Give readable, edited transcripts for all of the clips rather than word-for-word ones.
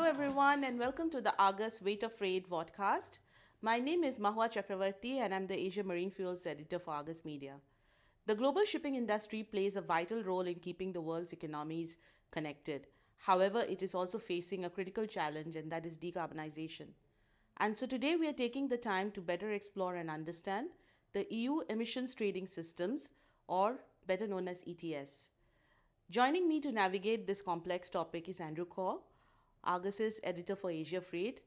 everyone, and welcome to the August Weight of Freight podcast. My name is Mahua Chakravarty, and I'm the Asia Marine Fuels editor for August Media. The global shipping industry plays a vital role in keeping the world's economies connected. However, it is also facing a critical challenge, and that is decarbonization. And so today we are taking the time to better explore and understand the EU emissions trading systems, or better known as ETS. Joining me to navigate this complex topic is Andrew Khaw, Argos's editor for Asia Freight,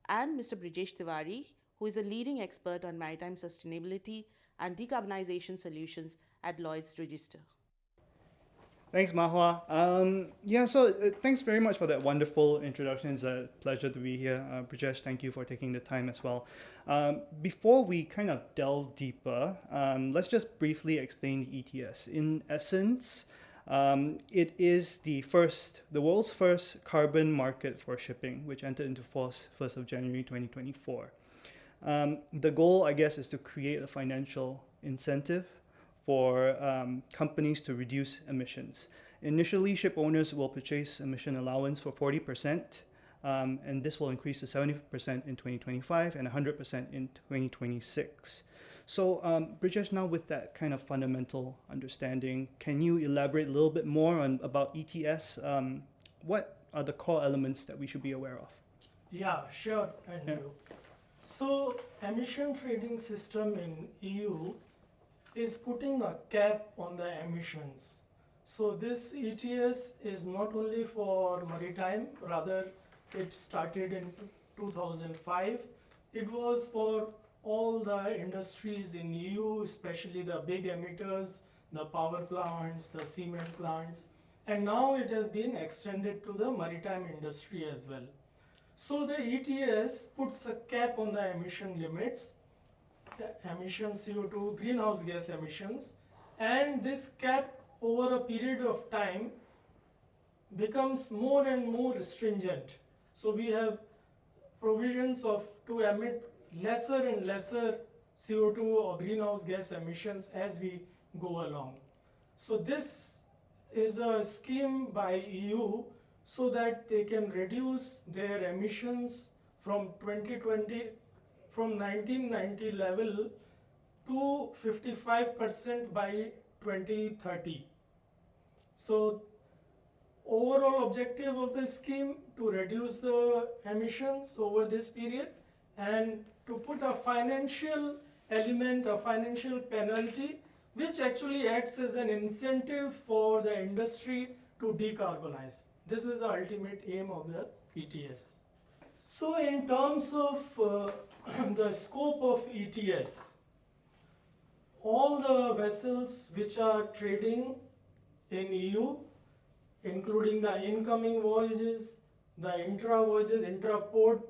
and Mr. Brijesh Tewari, who is a leading expert on maritime sustainability and decarbonization solutions at Lloyd's Register. Thanks, Mahua. Thanks very much for that wonderful introduction. It's a pleasure to be here. Brijesh, thank you for taking the time as well. Before we kind of delve deeper, let's just briefly explain the ETS. In essence, it is the world's first carbon market for shipping, which entered into force 1st of January 2024. The goal, I guess, is to create a financial incentive for companies to reduce emissions. Initially, ship owners will purchase emission allowance for 40%, and this will increase to 70% in 2025 and 100% in 2026. So, Brijesh, now with that kind of fundamental understanding, can you elaborate a little bit more about ETS? What are the core elements that we should be aware of? Yeah, sure, Andrew. So, emission trading system in EU is putting a cap on the emissions. So this ETS is not only for maritime, rather it started in 2005. It was for all the industries in EU, especially the big emitters, the power plants, the cement plants, and now it has been extended to the maritime industry as well. So the ETS puts a cap on the emission limits, emissions CO2, greenhouse gas emissions, and this cap over a period of time becomes more and more stringent. So we have provisions to emit lesser and lesser CO2 or greenhouse gas emissions as we go along. So this is a scheme by EU so that they can reduce their emissions from 1990 level to 55% by 2030. So overall objective of this scheme to reduce the emissions over this period and to put a financial element, a financial penalty, which actually acts as an incentive for the industry to decarbonize. This is the ultimate aim of the ETS. So in terms of the scope of ETS, all the vessels which are trading in EU, including the incoming voyages, the intra-port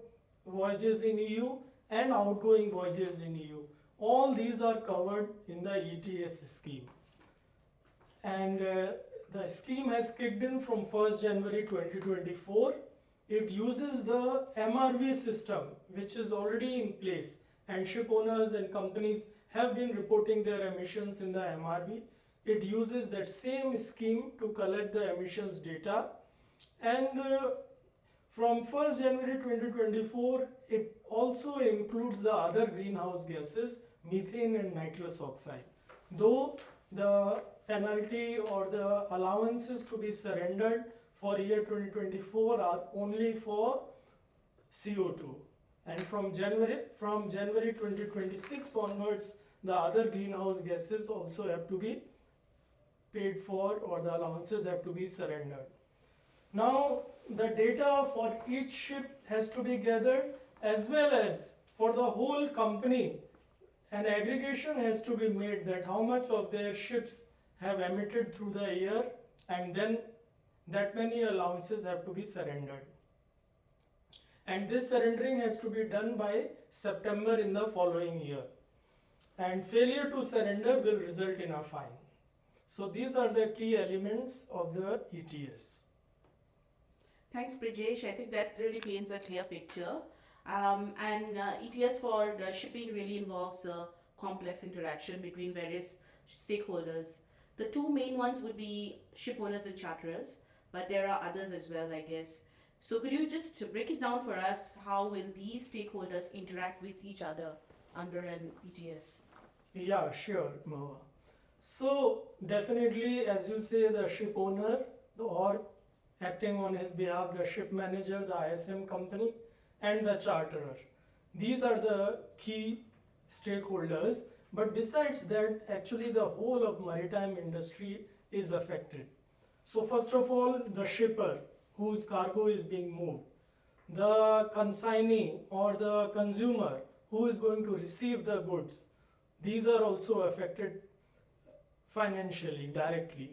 voyages in EU, and outgoing voyages in EU, all these are covered in the ETS scheme. And the scheme has kicked in from 1st January 2024. It uses the MRV system, which is already in place, and ship owners and companies have been reporting their emissions in the MRV. It uses that same scheme to collect the emissions data, and from 1st January 2024, it also includes the other greenhouse gases, methane and nitrous oxide. Though the penalty or the allowances to be surrendered for year 2024 are only for CO2. And from January 2026 onwards, the other greenhouse gases also have to be paid for, or the allowances have to be surrendered. Now, the data for each ship has to be gathered, as well as for the whole company, an aggregation has to be made that how much of their ships have emitted through the year, and then that many allowances have to be surrendered. And this surrendering has to be done by September in the following year. And failure to surrender will result in a fine. So these are the key elements of the ETS. Thanks, Brijesh. I think that really paints a clear picture. ETS for shipping really involves a complex interaction between various stakeholders. The two main ones would be ship owners and charterers, but there are others as well, I guess. So could you just break it down for us? How will these stakeholders interact with each other under an ETS? Yeah, sure, Mahua. So definitely, as you say, the ship owner or acting on his behalf, the ship manager, the ISM company, and the charterer. These are the key stakeholders. But besides that, actually the whole of maritime industry is affected. So first of all, the shipper whose cargo is being moved, the consignee or the consumer who is going to receive the goods, these are also affected financially, directly,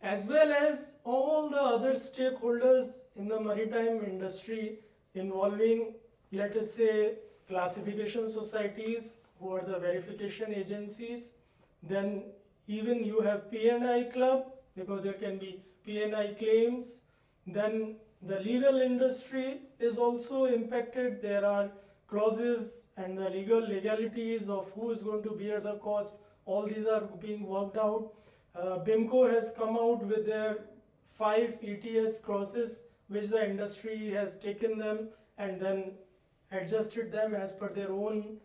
as well as all the other stakeholders in the maritime industry involving, let us say, classification societies who are the verification agencies. Then even you have P&I club, because there can be P&I claims. Then the legal industry is also impacted. There are clauses and the legalities of who is going to bear the cost. All these are being worked out. BIMCO has come out with their 5 ETS clauses, which the industry has taken them and then adjusted them as per their own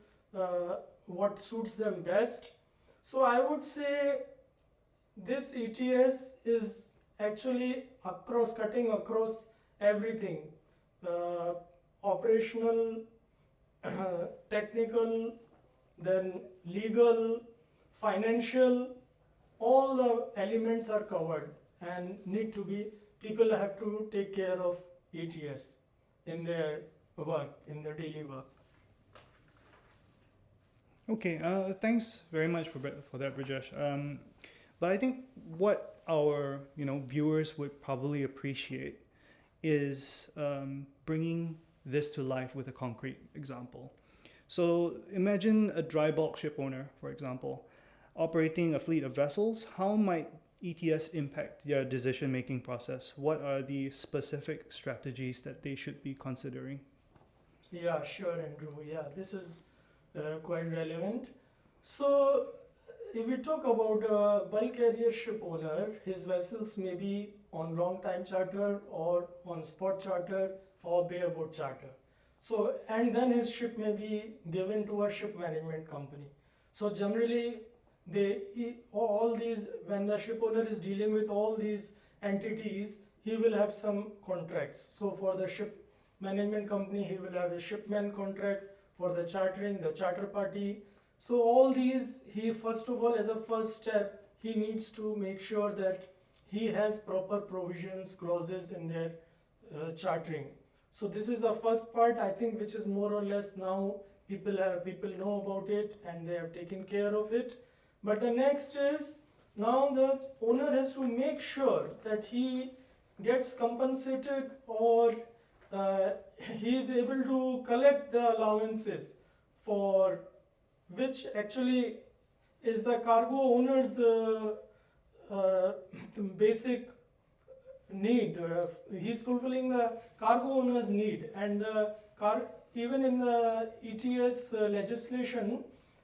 what suits them best. So I would say this ETS is actually cutting across everything, operational, technical, then legal, financial, all the elements are covered and people have to take care of ETS in their work, in their daily work. Okay, thanks very much for that, Brijesh. But I think what our viewers would probably appreciate is bringing this to life with a concrete example. So imagine a dry bulk ship owner, for example, operating a fleet of vessels. How might ETS impact their decision-making process? What are the specific strategies that they should be considering? Yeah, sure, Andrew. Yeah, this is quite relevant. So if we talk about a bulk carrier ship owner, his vessels may be on long time charter or on spot charter or bareboat charter. So, and then his ship may be given to a ship management company. So generally, all these, when the ship owner is dealing with all these entities, he will have some contracts. So for the ship management company, he will have a shipman contract. For the chartering, the charter party. So all these, he first of all, as a first step, he needs to make sure that he has proper provisions, clauses in their chartering. So this is the first part, I think, which is more or less now people know about it and they have taken care of it. But the next is, now the owner has to make sure that he gets compensated or he is able to collect the allowances for which actually is the cargo owner's basic need. He's fulfilling the cargo owner's need, and even in the ETS legislation,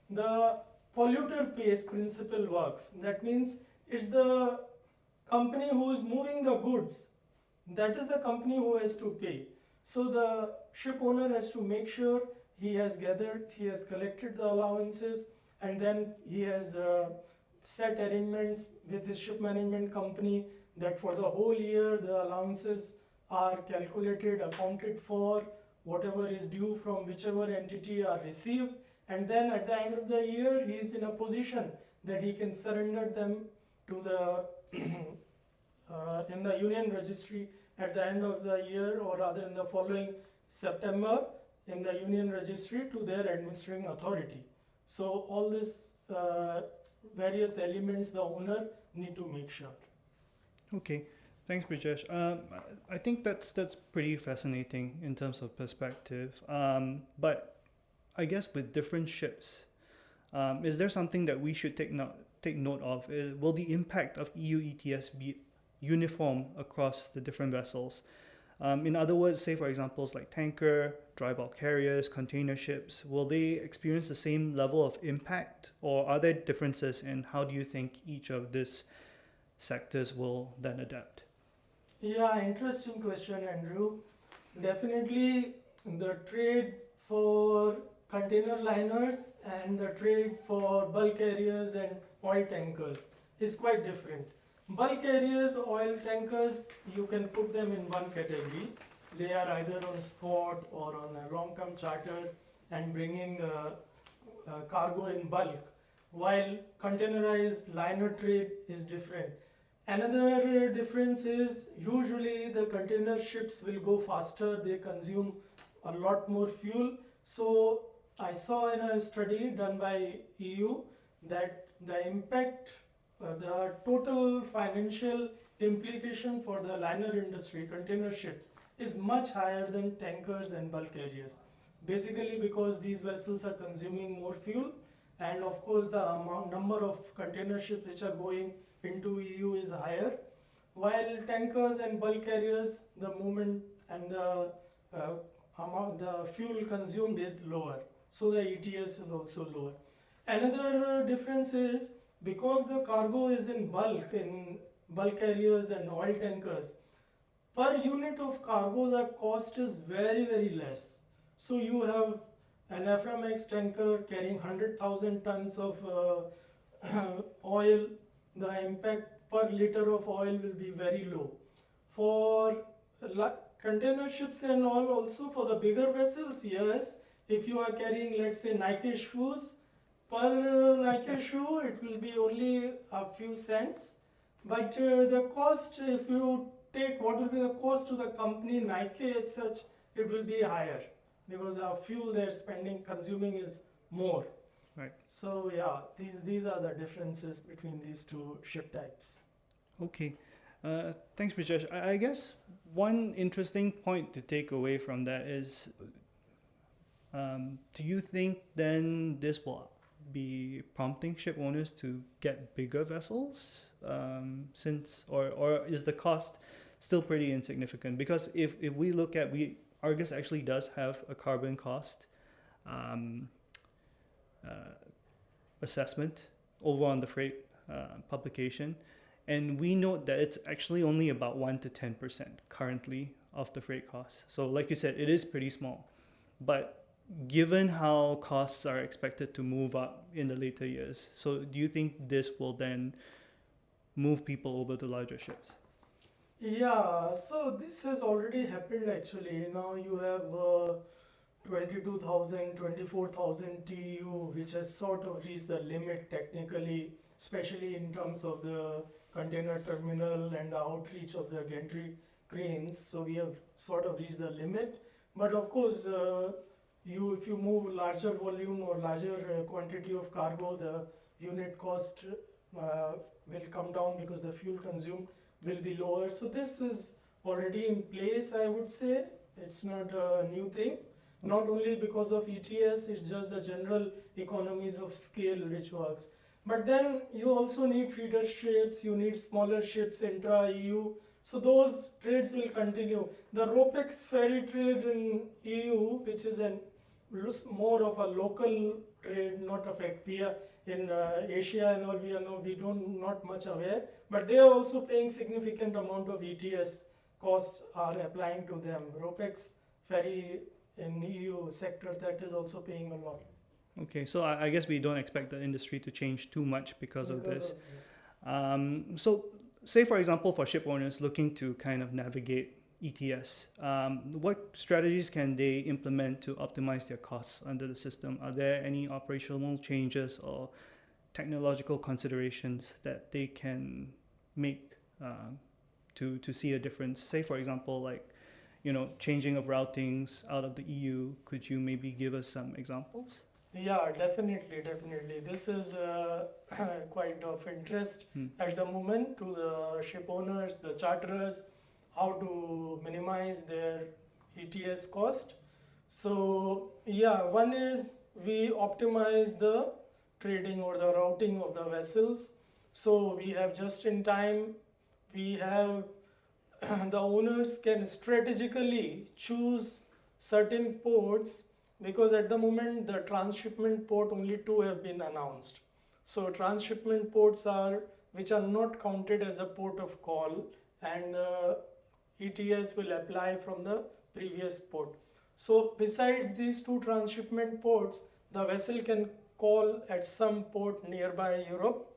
the polluter pays principle works. That means it's the company who is moving the goods, that is the company who has to pay. So the ship owner has to make sure he has collected the allowances, and then he has set arrangements with his ship management company that for the whole year the allowances are calculated, accounted for, whatever is due from whichever entity are received, and then at the end of the year he is in a position that he can surrender them to the in the union registry at the end of the year, or rather in the following September, in the union registry to their administering authority. So all this various elements the owner need to make sure. Okay, thanks, Brijesh. I think that's pretty fascinating in terms of perspective. But I guess with different ships, is there something that we should take note of? Will the impact of EU ETS be uniform across the different vessels? In other words, say for examples like tanker, dry bulk carriers, container ships, will they experience the same level of impact, or are there differences in how do you think each of these sectors will then adapt? Yeah, interesting question, Andrew. Definitely the trade for container liners and the trade for bulk carriers and oil tankers is quite different. Bulk carriers, oil tankers, you can put them in one category. They are either on spot or on a long-term charter and bringing cargo in bulk, while containerized liner trade is different. Another difference is usually the container ships will go faster, they consume a lot more fuel. So I saw in a study done by EU that the impact, the total financial implication for the liner industry, container ships, is much higher than tankers and bulk carriers. Basically because these vessels are consuming more fuel, and of course the number of container ships which are going into EU is higher, while tankers and bulk carriers, the movement and the fuel consumed is lower, so the ETS is also lower. Another difference is because the cargo is in bulk carriers and oil tankers, per unit of cargo the cost is very less. So you have an Aframax tanker carrying 100,000 tons of oil, the impact per liter of oil will be very low. For container ships and all, also for the bigger vessels, yes, if you are carrying, let's say, Nike shoes, per Nike shoe it will be only a few cents, but the cost, if you take what will be the cost to the company Nike as such, it will be higher because the fuel they're consuming is more. Right. So yeah, these are the differences between these two ship types. Okay. Thanks, Brijesh. I guess one interesting point to take away from that is, do you think then this will be prompting ship owners to get bigger vessels, or is the cost still pretty insignificant? Because if we look at, Argus actually does have a carbon cost assessment over on the freight publication, and we note that it's actually only about 1 to 10% currently of the freight costs. So like you said, it is pretty small, but given how costs are expected to move up in the later years, so do you think this will then move people over to larger ships? Yeah, so this has already happened actually. Now you have 22,000, 24,000 TEU, which has sort of reached the limit technically, especially in terms of the container terminal and the outreach of the gantry cranes. So we have sort of reached the limit. But of course, if you move larger volume or larger quantity of cargo, the unit cost will come down because the fuel consumed will be lower. So this is already in place, I would say. It's not a new thing. Not only because of ETS, it's just the general economies of scale which works. But then you also need feeder ships, you need smaller ships intra-EU. So those trades will continue. The RoPax ferry trade in EU, which is more of a local trade, not affect. We are in Asia and all, we don't not much aware, but they are also paying significant amount of ETS costs are applying to them. RoPax ferry in EU sector, that is also paying a lot. Okay, so I guess we don't expect the industry to change too much because of this. So say for example, for ship owners looking to kind of navigate ETS, what strategies can they implement to optimize their costs under the system? Are there any operational changes or technological considerations that they can make to see a difference? Say for example, like, changing of routings out of the EU. Could you maybe give us some examples? Yeah, definitely. This is quite of interest at the moment to the ship owners, the charterers, how to minimize their ETS cost. So yeah, one is we optimize the trading or the routing of the vessels. So we have just in time, we have the owners can strategically choose certain ports, because at the moment the transshipment port only 2 have been announced. So transshipment ports which are not counted as a port of call, and ETS will apply from the previous port. So besides these two transshipment ports, the vessel can call at some port nearby Europe,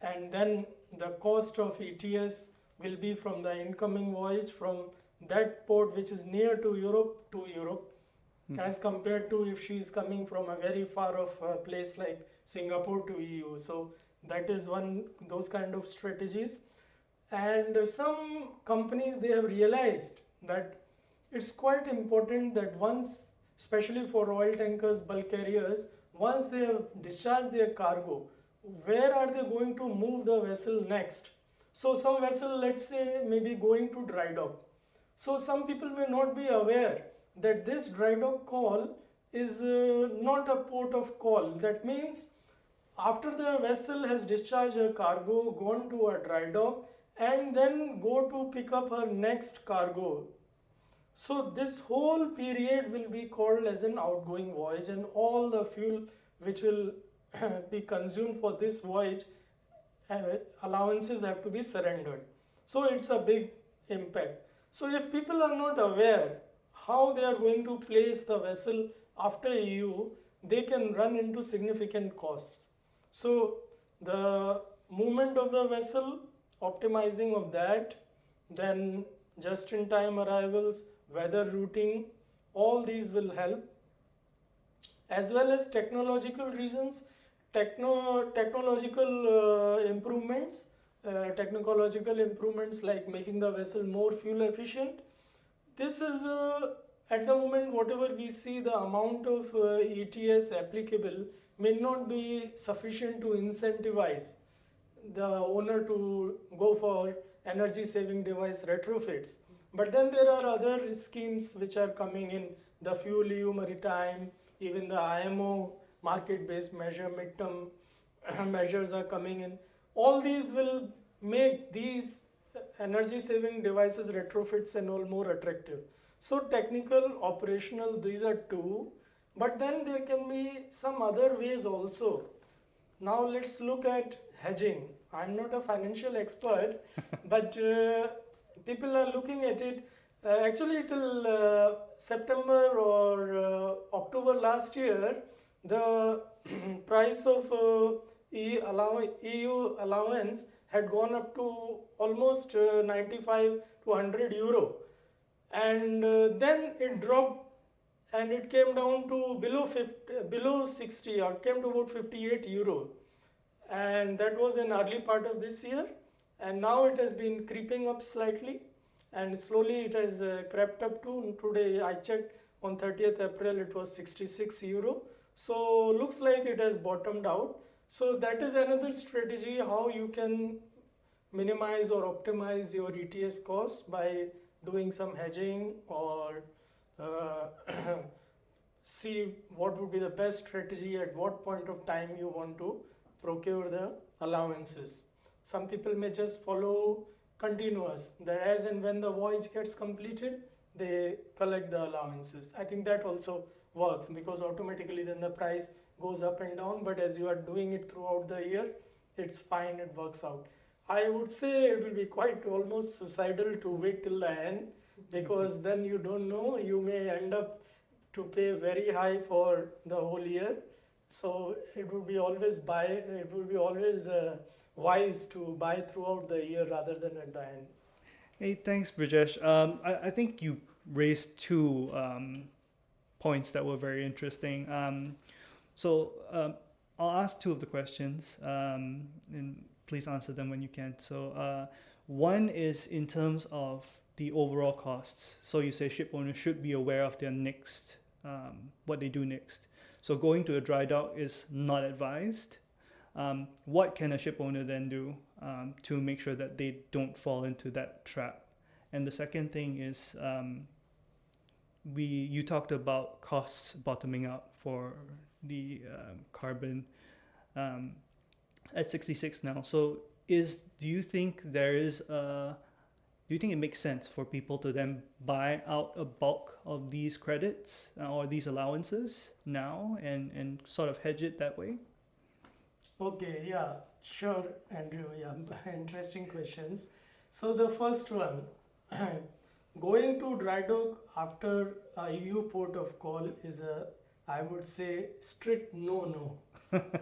and then the cost of ETS will be from the incoming voyage from that port which is near to Europe, as compared to if she is coming from a very far off place like Singapore to EU. So that is one those kind of strategies. And some companies, they have realized that it's quite important that once, especially for oil tankers, bulk carriers, once they have discharged their cargo, where are they going to move the vessel next? So some vessel, let's say, may be going to dry dock. So some people may not be aware that this dry dock call is not a port of call. That means after the vessel has discharged her cargo, gone to a dry dock, and then go to pick up her next cargo. So this whole period will be called as an outgoing voyage, and all the fuel which will be consumed for this voyage, allowances have to be surrendered. So it's a big impact. So if people are not aware how they are going to place the vessel after EU, they can run into significant costs. So the movement of the vessel, optimizing of that, then just-in-time arrivals, weather routing, all these will help, as well as technological reasons, technological improvements like making the vessel more fuel efficient. This is at the moment, whatever we see, the amount of ETS applicable may not be sufficient to incentivize the owner to go for energy saving device retrofits. But then there are other schemes which are coming in, the Fuel EU Maritime, even the IMO market-based measure, midterm measures are coming in. All these will make these energy saving devices retrofits and all more attractive. So technical, operational, these are two, but then there can be some other ways also. Now let's look at hedging. I'm not a financial expert, but people are looking at it. Actually, till September or October last year, the price of EU allowance had gone up to almost 95 to 100 euro, and then it dropped and it came down to below 60, or came to about 58 euro, and that was in early part of this year, and now it has been creeping up slightly, and slowly it has crept up to, today I checked on 30th April it was 66 euro. So looks like it has bottomed out. So that is another strategy how you can minimize or optimize your ETS costs by doing some hedging, or see what would be the best strategy at what point of time you want to procure the allowances. Some people may just follow continuous, that as and when the voyage gets completed, they collect the allowances. I think that also works, because automatically then the price goes up and down, but as you are doing it throughout the year, it's fine, it works out. I would say it will be quite almost suicidal to wait till the end, because then you don't know, you may end up to pay very high for the whole year. So it would be always wise to buy throughout the year rather than at the end. Hey, thanks, Brijesh. I think you raised two points that were very interesting. So I'll ask two of the questions, and please answer them when you can. So one is in terms of the overall costs. So you say ship owners should be aware of their next, what they do next. So going to a dry dock is not advised. What can a ship owner then do to make sure that they don't fall into that trap? And the second thing is, you talked about costs bottoming out for the carbon at 66 now. So do you think it makes sense for people to then buy out a bulk of these credits or these allowances now and sort of hedge it that way? Okay, yeah, sure, Andrew. Yeah, interesting questions. So the first one, going to dry dock after a EU port of call is I would say, strict no.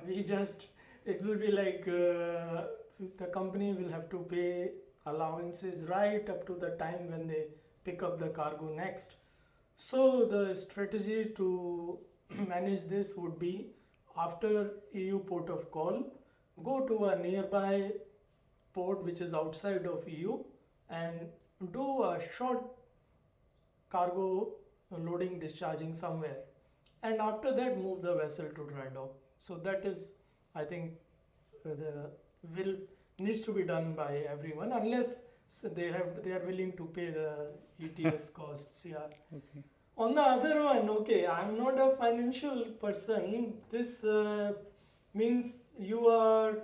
We just, it will be like the company will have to pay allowances right up to the time when they pick up the cargo next. So the strategy to manage this would be, after EU port of call, go to a nearby port which is outside of EU and do a short cargo loading discharging somewhere, and after that move the vessel to dry dock. So that is, I think, the will needs to be done by everyone, unless they are willing to pay the ETS costs. Yeah. Okay. On the other one, okay, I'm not a financial person. This means you are.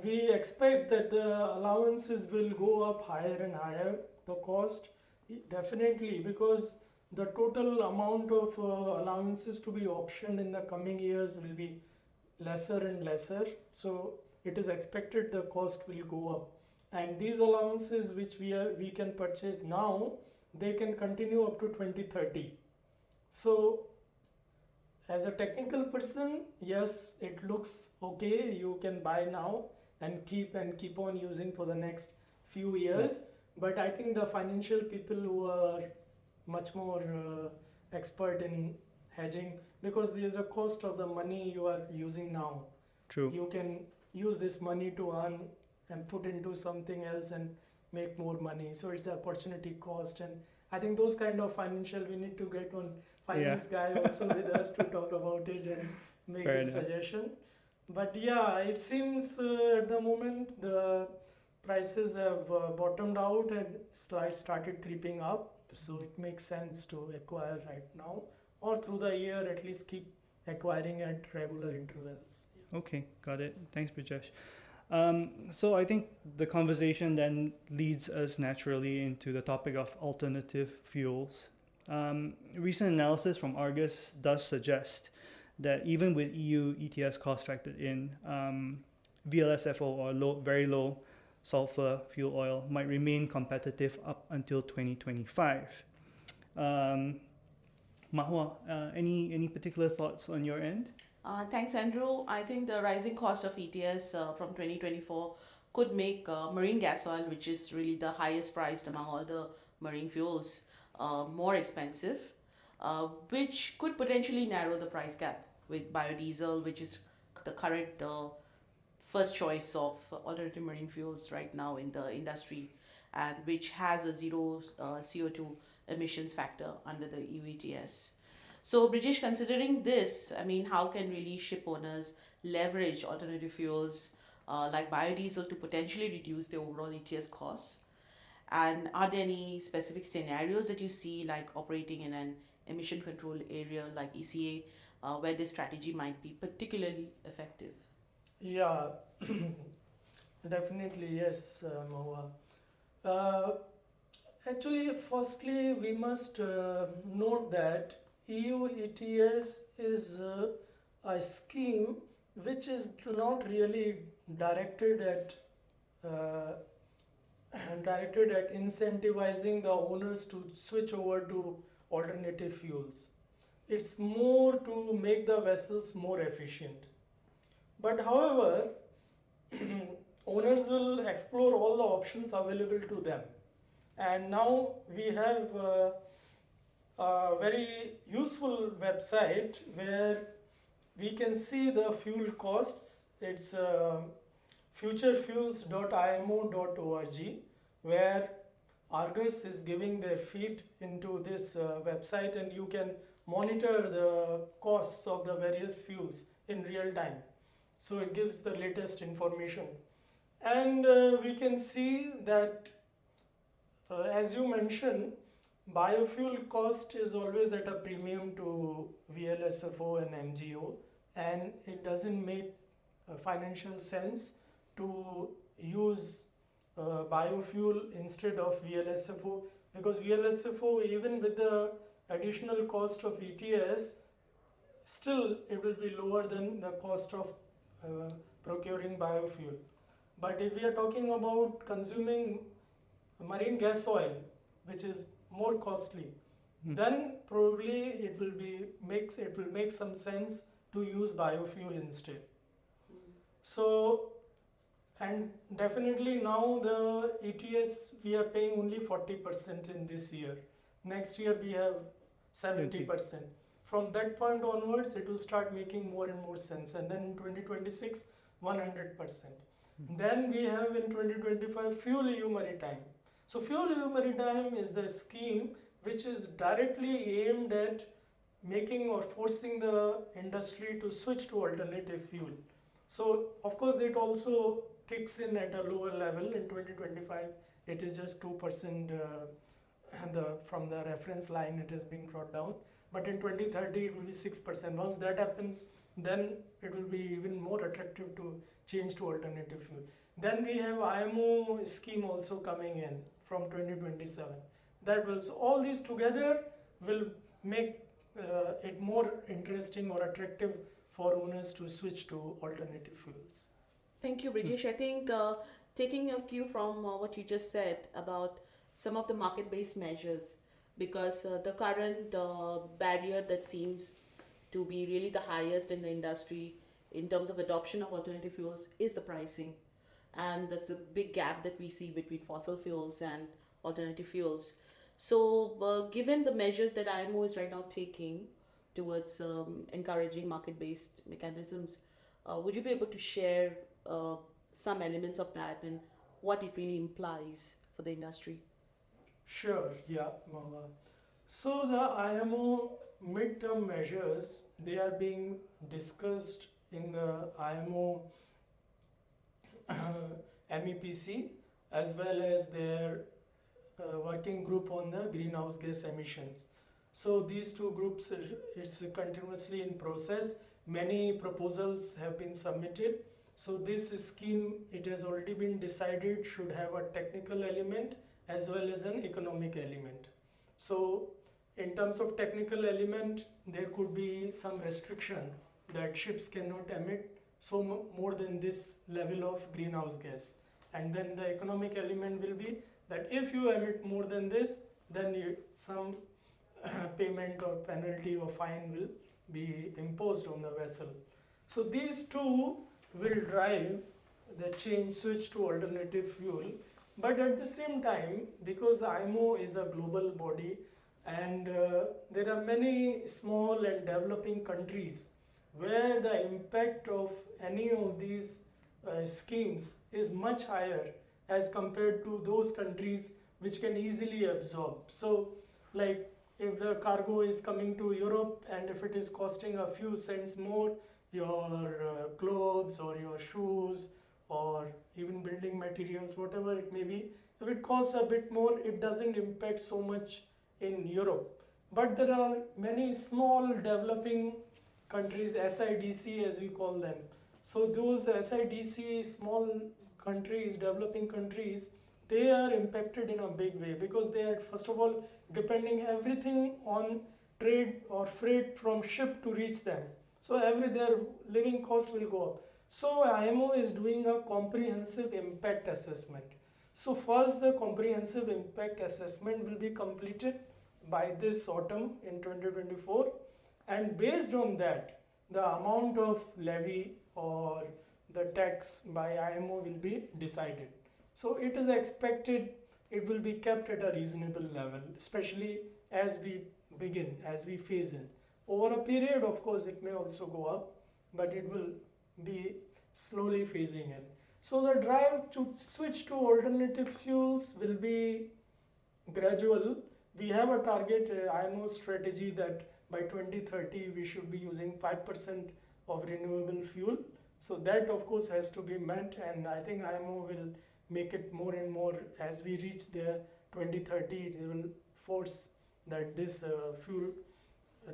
We expect that the allowances will go up higher and higher. The cost, definitely, because the total amount of allowances to be auctioned in the coming years will be lesser and lesser. So it is expected the cost will go up. And these allowances which we can purchase now, they can continue up to 2030. So as a technical person, yes, it looks okay. You can buy now and keep on using for the next few years. But I think the financial people who are much more expert in hedging, because there is a cost of the money you are using now. True. You can use this money to earn and put into something else and make more money. So it's the opportunity cost, and I think those kind of financial, we need to get one finance guy also with us to talk about it and make Fair a enough. suggestion. But yeah, it seems at the moment the prices have bottomed out and started creeping up. So it makes sense to acquire right now, or through the year at least keep acquiring at regular intervals. Okay, got it. Thanks, Brijesh. So I think the conversation then leads us naturally into the topic of alternative fuels. Recent analysis from Argus does suggest that even with EU ETS cost factored in, VLSFO, or very low sulfur fuel oil, might remain competitive up until 2025. Mahua, any particular thoughts on your end? Thanks, Andrew. I think the rising cost of ETS from 2024 could make marine gas oil, which is really the highest priced among all the marine fuels, more expensive, which could potentially narrow the price gap with biodiesel, which is the current first choice of alternative marine fuels right now in the industry, and which has a zero CO2 emissions factor under the EU ETS. So, Brijesh, considering this, I mean, how can really ship owners leverage alternative fuels like biodiesel to potentially reduce their overall ETS costs? And are there any specific scenarios that you see, like operating in an emission control area like ECA, where this strategy might be particularly effective? Yeah, definitely, yes, Mahua. Uh, Actually, firstly, we must note that EU ETS is a scheme which is not really directed at uh, incentivizing the owners to switch over to alternative fuels. It's more to make the vessels more efficient. But however, owners will explore all the options available to them. And now we have a very useful website where we can see the fuel costs. It's futurefuels.imo.org, where Argus is giving their feed into this website, and you can monitor the costs of the various fuels in real time. So it gives the latest information. And we can see that, as you mentioned, biofuel cost is always at a premium to VLSFO and MGO, and it doesn't make financial sense to use biofuel instead of VLSFO, because VLSFO, even with the additional cost of ETS, still it will be lower than the cost of procuring biofuel. But if we are talking about consuming marine gas oil, which is more costly, then probably it will make some sense to use biofuel instead. So, and definitely now the ETS we are paying only 40% in this year. Next year we have 70%. From that point onwards, it will start making more and more sense. And then in 2026, 100%. Then we have in 2025 Fuel EU Maritime. So Fuel EU Maritime is the scheme which is directly aimed at making or forcing the industry to switch to alternative fuel. So of course it also kicks in at a lower level. In 2025 it is just 2%, from the reference line it has been brought down, but in 2030 it will be 6%. Once that happens, then it will be even more attractive to change to alternative fuel. Then we have IMO scheme also coming in from 2027. That will, so all these together will make it more interesting or attractive for owners to switch to alternative fuels. Thank you, Brijesh. I think taking a cue from what you just said about some of the market-based measures, because the current barrier that seems to be really the highest in the industry in terms of adoption of alternative fuels is the pricing. And that's a big gap that we see between fossil fuels and alternative fuels. So given the measures that IMO is right now taking towards encouraging market-based mechanisms, would you be able to share some elements of that and what it really implies for the industry? Sure, yeah. So the IMO midterm measures, they are being discussed in the IMO MEPC as well as their working group on the greenhouse gas emissions. So these two groups, it's continuously in process. Many proposals have been submitted. So this scheme, it has already been decided, should have a technical element as well as an economic element. So in terms of technical element, there could be some restriction that ships cannot emit so more than this level of greenhouse gas. And then the economic element will be that if you emit more than this, then some payment or penalty or fine will be imposed on the vessel. So these two will drive the switch to alternative fuel. But at the same time, because IMO is a global body and there are many small and developing countries where the impact of any of these schemes is much higher as compared to those countries which can easily absorb. So like if the cargo is coming to Europe and if it is costing a few cents more, your clothes or your shoes or even building materials, whatever it may be, if it costs a bit more, it doesn't impact so much in Europe. But there are many small developing countries, SIDC as we call them. So those SIDC small countries, developing countries, they are impacted in a big way because they are first of all depending everything on trade or freight from ship to reach them. So their living cost will go up. So IMO is doing a comprehensive impact assessment. So first the comprehensive impact assessment will be completed by this autumn in 2024, and based on that the amount of levy or the tax by IMO will be decided. So it is expected it will be kept at a reasonable level, especially as we phase in. Over a period, of course, it may also go up, but it will be slowly phasing in. So the drive to switch to alternative fuels will be gradual. We have a target IMO strategy that by 2030 we should be using 5% of renewable fuel. So that of course has to be met, and I think IMO will make it more and more as we reach the 2030. It will force that this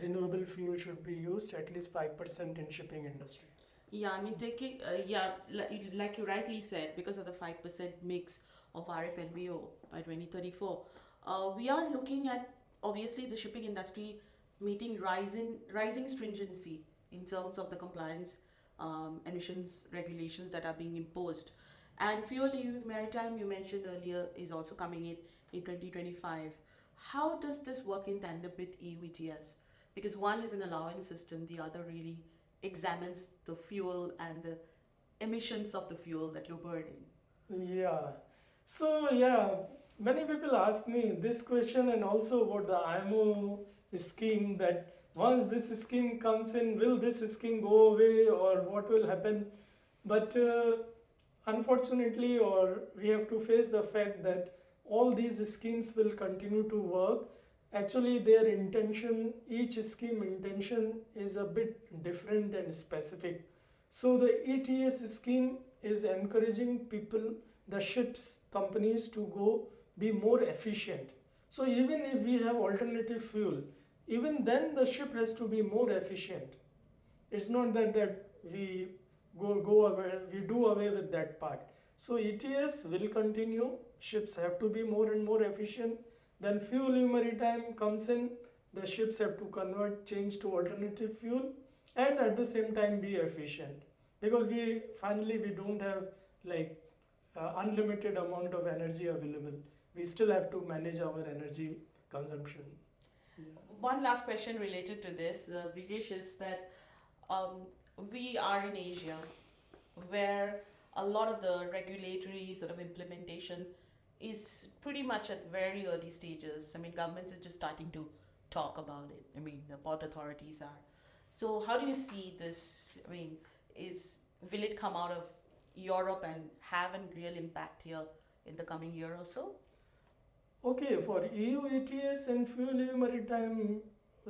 renewable fuel should be used at least 5% in shipping industry. Yeah, I mean, like you rightly said, because of the 5% mix of RFNBO by 2034, we are looking at obviously the shipping industry meeting rising stringency in terms of the compliance emissions regulations that are being imposed. And fuel EU maritime, you mentioned earlier, is also coming in 2025. How does this work in tandem with EU ETS? Because one is an allowance system, the other really examines the fuel and the emissions of the fuel that you're burning. Yeah. So yeah, many people ask me this question and also about the IMO scheme, that once this scheme comes in, will this scheme go away or what will happen? But unfortunately, or we have to face the fact that all these schemes will continue to work. Actually, their intention, each scheme intention is a bit different and specific. So the ETS scheme is encouraging people, the ships companies, to go be more efficient. So even if we have alternative fuel, even then the ship has to be more efficient. It's not that we go away, we do away with that part. So ETS will continue, ships have to be more and more efficient. Then fuel maritime comes in, the ships have to convert, change to alternative fuel, and at the same time be efficient, because we don't have like unlimited amount of energy available. We still have to manage our energy consumption. Yeah. One last question related to this, Brijesh, is that um, we are in Asia, where a lot of the regulatory sort of implementation is pretty much at very early stages. I mean, governments are just starting to talk about it. I mean, the port authorities are. So, how do you see this? I mean, will it come out of Europe and have a real impact here in the coming year or so? Okay, for EU ETS and fuel EU maritime,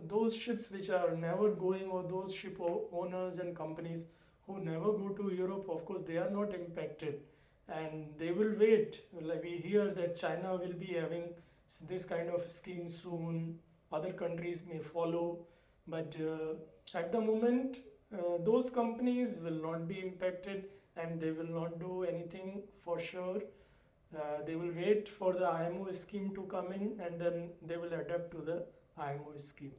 those ships which are never going, or those ship owners and companies who never go to Europe, of course, they are not impacted, and they will wait. Like we hear that China will be having this kind of scheme soon. Other countries may follow, but at the moment, those companies will not be impacted, and they will not do anything for sure. They will wait for the IMO scheme to come in, and then they will adapt to the IMO scheme.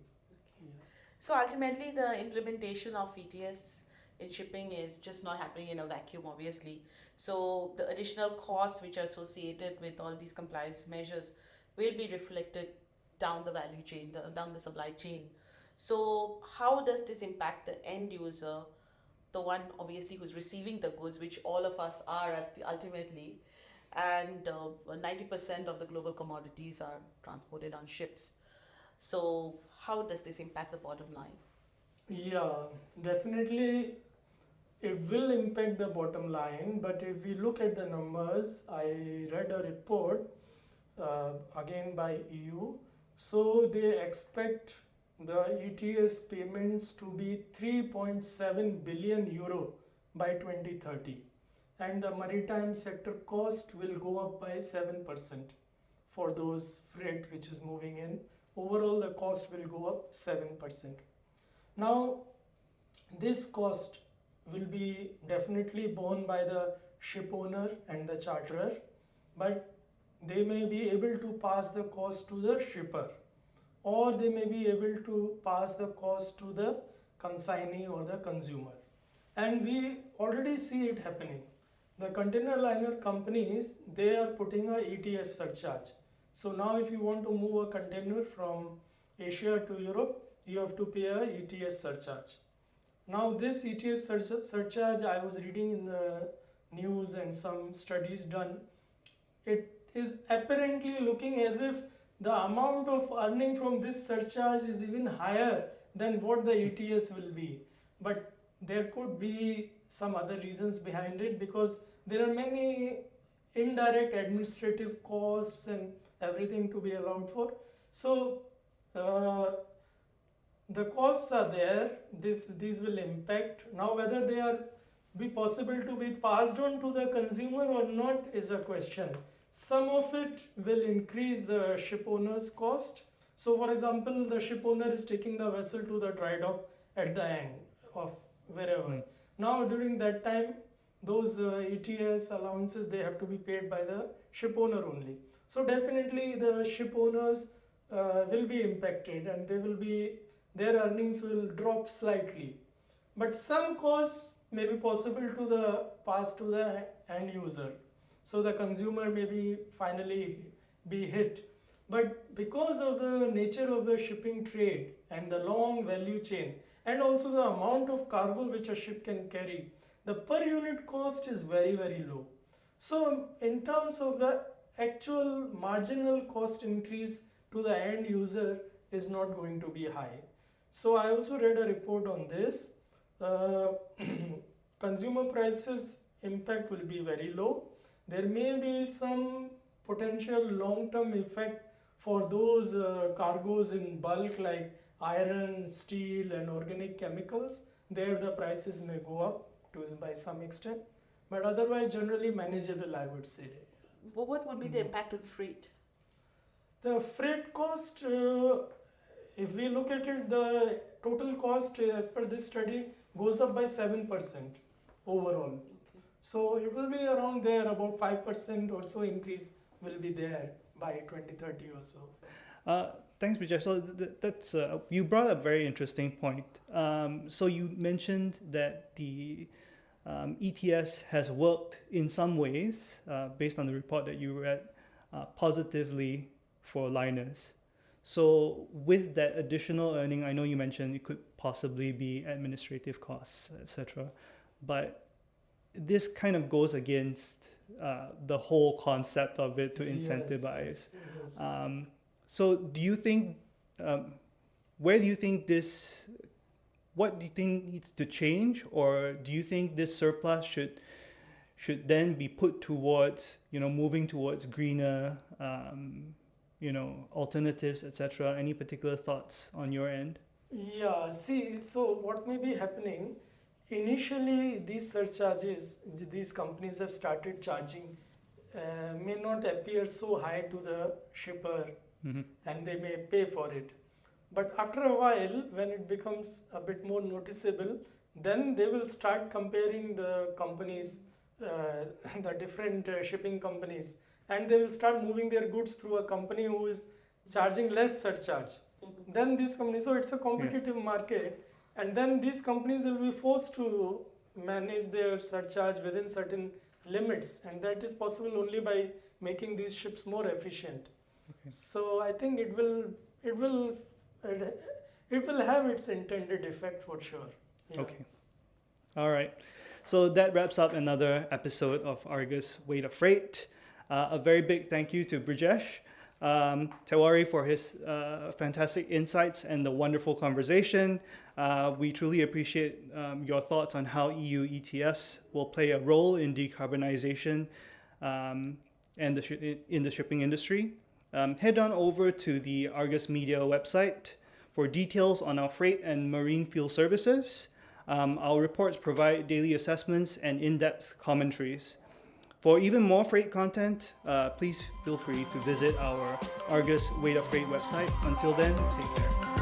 Yeah. So ultimately, the implementation of ETS in shipping is just not happening in a vacuum, obviously. So the additional costs which are associated with all these compliance measures will be reflected down the value chain, down the supply chain. So how does this impact the end user, the one obviously who's receiving the goods, which all of us are ultimately, and 90% of the global commodities are transported on ships. So how does this impact the bottom line? Yeah, definitely it will impact the bottom line, but if we look at the numbers, I read a report again by EU. So they expect the ETS payments to be 3.7 billion euro by 2030, and the maritime sector cost will go up by 7% for those freight which is moving in. Overall, the cost will go up 7%. Now, this cost will be definitely borne by the ship owner and the charterer, but they may be able to pass the cost to the shipper, or they may be able to pass the cost to the consignee or the consumer. And we already see it happening. The container liner companies, they are putting a ETS surcharge. So now if you want to move a container from Asia to Europe, you have to pay a ETS surcharge. Now this ETS surcharge, I was reading in the news and some studies done, it is apparently looking as if the amount of earning from this surcharge is even higher than what the ETS will be. But there could be some other reasons behind it, because there are many indirect administrative costs and everything to be allowed for. So the costs are there. These will impact. Now whether they are be possible to be passed on to the consumer or not is a question. Some of it will increase the ship owner's cost. So for example, the ship owner is taking the vessel to the dry dock at the end of wherever. Now during that time, those ETS allowances, they have to be paid by the ship owner only. So definitely the ship owners will be impacted, and their earnings will drop slightly. But some costs may be possible to the pass to the end user. So the consumer maybe finally be hit. But because of the nature of the shipping trade and the long value chain, and also the amount of cargo which a ship can carry, the per unit cost is very, very low. So in terms of the actual marginal cost increase to the end user is not going to be high. So I also read a report on this. Consumer prices impact will be very low. There may be some potential long-term effect for those cargoes in bulk like iron, steel and organic chemicals. There the prices may go up by some extent, but otherwise generally manageable, I would say. What would be the impact on freight? The freight cost, if we look at it, the total cost as per this study goes up by 7% overall. Okay. So it will be around there, about 5% or so increase will be there by 2030 or so. Thanks, Brijesh. So that's you brought up a very interesting point. So you mentioned that the ETS has worked in some ways, based on the report that you read, positively for liners. So with that additional earning, I know you mentioned it could possibly be administrative costs, etc. But this kind of goes against the whole concept of it to incentivize. Yes. So do you think, where do you think this, what do you think needs to change, or do you think this surplus should then be put towards, moving towards greener, alternatives, etc.? Any particular thoughts on your end? Yeah, see, so what may be happening, initially these surcharges, these companies have started charging, may not appear so high to the shipper, and they may pay for it. But after a while, when it becomes a bit more noticeable, then they will start comparing the companies, the different shipping companies, and they will start moving their goods through a company who is charging less surcharge. Then these companies, so it's a competitive market, and then these companies will be forced to manage their surcharge within certain limits, and that is possible only by making these ships more efficient. Okay. So I think it will have its intended effect for sure. Yeah. Okay. All right. So that wraps up another episode of Argus Weight of Freight. A very big thank you to Brijesh Tewari for his fantastic insights and the wonderful conversation. We truly appreciate your thoughts on how EU ETS will play a role in decarbonization and in the shipping industry. Head on over to the Argus Media website for details on our freight and marine fuel services. Our reports provide daily assessments and in-depth commentaries. For even more freight content, please feel free to visit our Argus Weight of Freight website. Until then, take care.